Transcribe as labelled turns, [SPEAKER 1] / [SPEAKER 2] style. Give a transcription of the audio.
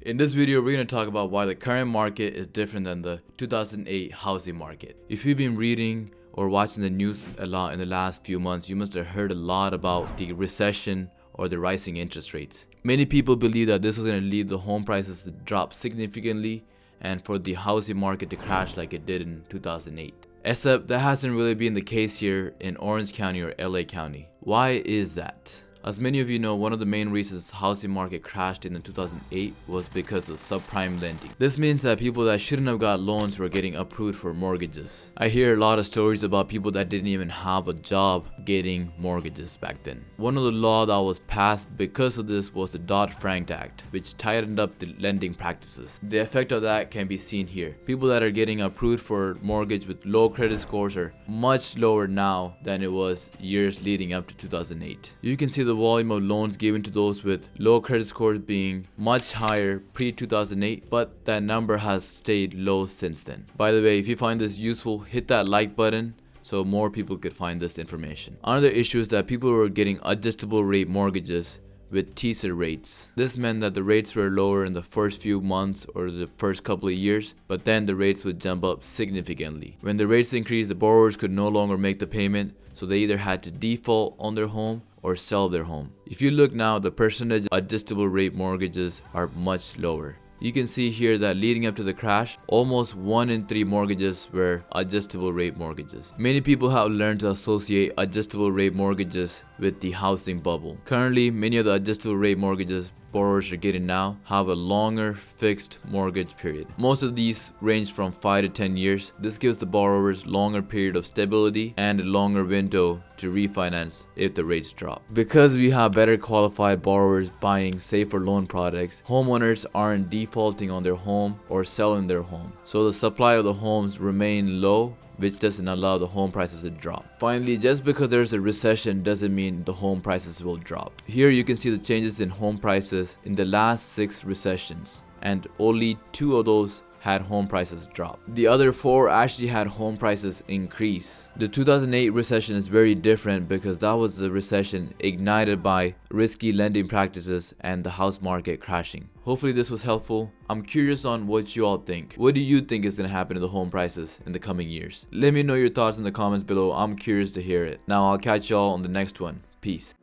[SPEAKER 1] In this video, we're going to talk about why the current market is different than the 2008 housing market. If you've been reading or watching the news a lot in the last few months, you must have heard a lot about the recession or the rising interest rates. Many people believe that this was going to lead the home prices to drop significantly and for the housing market to crash like it did in 2008. Except that hasn't really been the case here in Orange County or LA County. Why is that? As many of you know, one of the main reasons the housing market crashed in 2008 was because of subprime lending. This means that people that shouldn't have got loans were getting approved for mortgages. I hear a lot of stories about people that didn't even have a job getting mortgages back then. One of the laws that was passed because of this was the Dodd-Frank Act, which tightened up the lending practices. The effect of that can be seen here. People that are getting approved for mortgage with low credit scores are much lower now than it was years leading up to 2008. You can see the volume of loans given to those with low credit scores being much higher pre-2008, but that number has stayed low since then. By the way, if you find this useful, hit that like button so more people could find this information. Another issue is that people were getting adjustable rate mortgages with teaser rates. This meant that the rates were lower in the first few months or the first couple of years, but then the rates would jump up significantly. When the rates increased, the borrowers could no longer make the payment, so they either had to default on their home or sell their home. If you look now, the percentage adjustable rate mortgages are much lower. You can see here that leading up to the crash, almost 1 in 3 mortgages were adjustable rate mortgages. Many people have learned to associate adjustable rate mortgages with the housing bubble. Currently, many of the adjustable rate mortgages borrowers are getting now have a longer fixed mortgage period. Most of these range from 5 to 10 years. This gives the borrowers longer period of stability and a longer window to refinance if the rates drop. Because we have better qualified borrowers buying safer loan products, homeowners aren't defaulting on their home or selling their home. So the supply of the homes remain low, which doesn't allow the home prices to drop. Finally, just because there's a recession doesn't mean the home prices will drop. Here you can see the changes in home prices in the last 6 recessions, and only 2 of those had home prices drop. The other 4 actually had home prices increase. The 2008 recession is very different because that was the recession ignited by risky lending practices and the house market crashing. Hopefully this was helpful. I'm curious on what you all think. What do you think is going to happen to the home prices in the coming years? Let me know your thoughts in the comments below. I'm curious to hear it. Now I'll catch y'all on the next one. Peace.